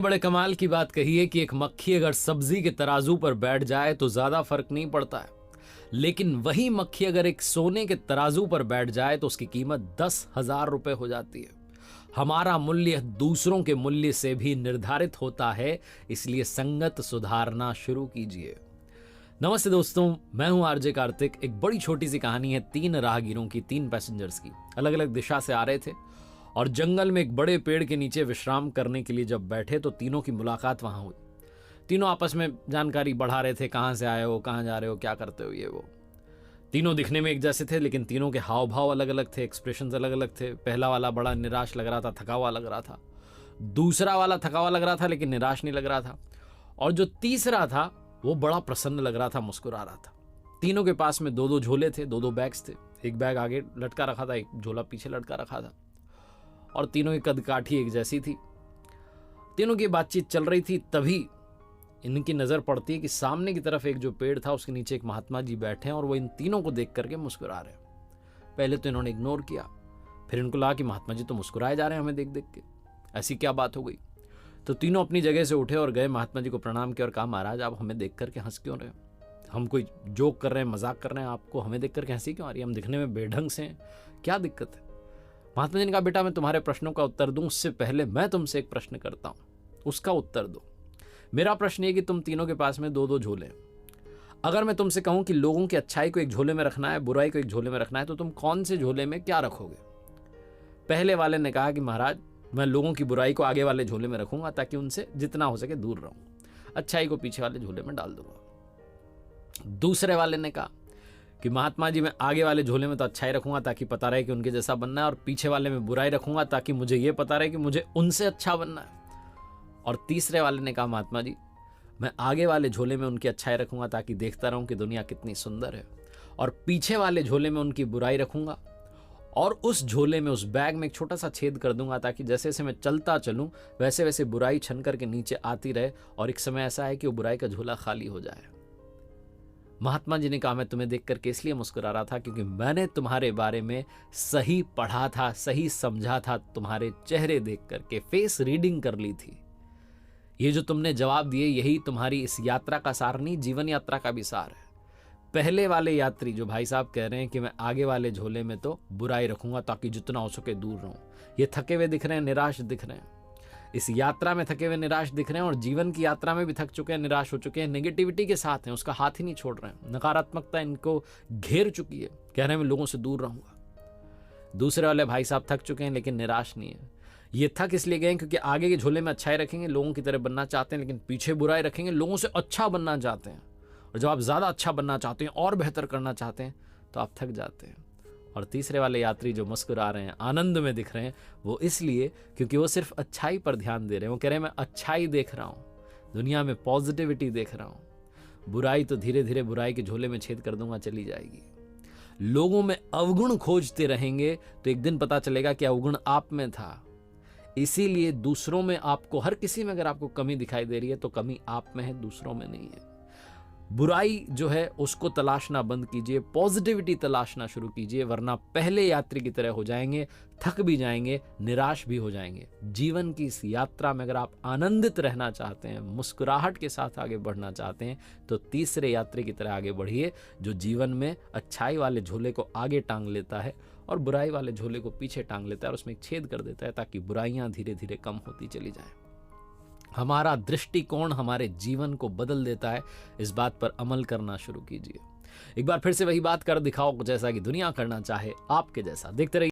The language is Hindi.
बड़े कमाल की बात कही है कि एक मक्खी अगर सब्जी के तराजू पर बैठ जाए तो ज्यादा फर्क नहीं पड़ता है, लेकिन वही मक्खी अगर एक सोने के तराजू पर बैठ जाए तो उसकी कीमत 10,000 रुपए हो जाती है। हमारा मूल्य दूसरों के मूल्य से भी निर्धारित होता है, इसलिए संगत सुधारना शुरू कीजिए। नमस्ते दोस्तों, मैं हूं आरजे कार्तिक। एक बड़ी छोटी सी कहानी है तीन राहगीरों की, तीन पैसेंजर्स की। अलग अलग दिशा से आ रहे थे और जंगल में एक बड़े पेड़ के नीचे विश्राम करने के लिए जब बैठे तो तीनों की मुलाकात वहां हुई। तीनों आपस में जानकारी बढ़ा रहे थे, कहां से आए हो, कहां जा रहे हो, क्या करते हो, ये वो। तीनों दिखने में एक जैसे थे, लेकिन तीनों के हाव भाव अलग अलग थे, एक्सप्रेशंस अलग अलग थे। पहला वाला बड़ा निराश लग रहा था, थका हुआ लग रहा था। दूसरा वाला थका हुआ लग रहा था लेकिन निराश नहीं लग रहा था। और जो तीसरा था वो बड़ा प्रसन्न लग रहा था, मुस्कुरा रहा था। तीनों के पास में दो दो झोले थे, दो दो बैग्स थे। एक बैग आगे लटका रखा था, एक झोला पीछे लटका रखा था। और तीनों की कदकाठी एक जैसी थी। तीनों की बातचीत चल रही थी, तभी इनकी नजर पड़ती है कि सामने की तरफ एक जो पेड़ था उसके नीचे एक महात्मा जी बैठे हैं और वो इन तीनों को देख करके मुस्कुरा रहे हैं। पहले तो इन्होंने इग्नोर किया, फिर इनको लगा कि महात्मा जी तो मुस्कुराए जा रहे हैं हमें देख देख के, ऐसी क्या बात हो गई। तो तीनों अपनी जगह से उठे और गए, महात्मा जी को प्रणाम किया और कहा, महाराज आप हमें देख करके हंस क्यों रहे हो? हम कोई जोक कर रहे हैं, मजाक कर रहे हैं, आपको हमें देख करके हंसी क्यों आ रही है? हम दिखने में बेढंग से हैं, क्या दिक्कत है? महात्मा जी ने कहा, बेटा मैं तुम्हारे प्रश्नों का उत्तर दूं उससे पहले मैं तुमसे एक प्रश्न करता हूं, उसका उत्तर दो। मेरा प्रश्न ये कि तुम तीनों के पास में दो दो झोले हैं। अगर मैं तुमसे कहूं कि लोगों की अच्छाई को एक झोले में रखना है, बुराई को एक झोले में रखना है, तो तुम कौन से झोले में क्या रखोगे? पहले वाले ने कहा कि महाराज मैं लोगों की बुराई को आगे वाले झोले में रखूंगा ताकि उनसे जितना हो सके दूर रहूं, अच्छाई को पीछे वाले झोले में डाल दूंगा। दूसरे वाले ने कहा कि महात्मा जी मैं आगे वाले झोले में तो अच्छाई रखूंगा ताकि पता रहे कि उनके जैसा बनना है, और पीछे वाले में बुराई रखूंगा ताकि मुझे ये पता रहे कि मुझे उनसे अच्छा बनना है। और तीसरे वाले ने कहा, महात्मा जी मैं आगे वाले झोले में उनकी अच्छाई रखूंगा ताकि देखता रहूं कि दुनिया कितनी सुंदर है, और पीछे वाले झोले में उनकी बुराई रखूंगा और उस झोले में, उस बैग में एक छोटा सा छेद कर दूंगा ताकि जैसे जैसे मैं चलता चलूं वैसे वैसे बुराई छन करके नीचे आती रहे और एक समय ऐसा है कि वो बुराई का झोला खाली हो जाए। महात्मा जी ने कहा, मैं तुम्हें देख करके इसलिए मुस्कुरा रहा था क्योंकि मैंने तुम्हारे बारे में सही पढ़ा था, सही समझा था, तुम्हारे चेहरे देख करके फेस रीडिंग कर ली थी। ये जो तुमने जवाब दिए यही तुम्हारी इस यात्रा का सार नहीं, जीवन यात्रा का भी सार है। पहले वाले यात्री जो भाई साहब कह रहे हैं कि मैं आगे वाले झोले में तो बुराई रखूंगा ताकि जितना हो सके दूर रहूं, ये थके हुए दिख रहे हैं, निराश दिख रहे हैं, इस यात्रा में थके हुए निराश दिख रहे हैं, और जीवन की यात्रा में भी थक चुके हैं, निराश हो चुके हैं, नेगेटिविटी के साथ हैं, उसका हाथ ही नहीं छोड़ रहे हैं, नकारात्मकता इनको घेर चुकी है, कह रहे हैं मैं लोगों से दूर रहूंगा। दूसरे वाले भाई साहब थक चुके हैं लेकिन निराश नहीं है। ये थक इसलिए गए क्योंकि आगे के झोले में अच्छाई रखेंगे, लोगों की तरह बनना चाहते हैं, लेकिन पीछे बुराई रखेंगे, लोगों से अच्छा बनना चाहते हैं। और जब आप ज्यादा अच्छा बनना चाहते हैं और बेहतर करना चाहते हैं तो आप थक जाते हैं। और तीसरे वाले यात्री जो मुस्कुरा रहे हैं, आनंद में दिख रहे हैं, वो इसलिए क्योंकि वो सिर्फ अच्छाई पर ध्यान दे रहे हैं। वो कह रहे हैं मैं अच्छाई देख रहा हूं, दुनिया में पॉजिटिविटी देख रहा हूं, बुराई तो धीरे धीरे बुराई के झोले में छेद कर दूंगा, चली जाएगी। लोगों में अवगुण खोजते रहेंगे तो एक दिन पता चलेगा कि अवगुण आप में था। इसीलिए दूसरों में, आपको हर किसी में अगर आपको कमी दिखाई दे रही है तो कमी आप में है, दूसरों में नहीं है। बुराई जो है उसको तलाशना बंद कीजिए, पॉजिटिविटी तलाशना शुरू कीजिए, वरना पहले यात्री की तरह हो जाएंगे, थक भी जाएंगे, निराश भी हो जाएंगे। जीवन की इस यात्रा में अगर आप आनंदित रहना चाहते हैं, मुस्कुराहट के साथ आगे बढ़ना चाहते हैं, तो तीसरे यात्री की तरह आगे बढ़िए, जो जीवन में अच्छाई वाले झोले को आगे टांग लेता है और बुराई वाले झोले को पीछे टांग लेता है और उसमें एक छेद कर देता है ताकि बुराइयां धीरे धीरे कम होती चली जाए। हमारा दृष्टिकोण हमारे जीवन को बदल देता है, इस बात पर अमल करना शुरू कीजिए। एक बार फिर से वही बात कर दिखाओ जैसा कि दुनिया करना चाहे, आपके जैसा। देखते रहिए।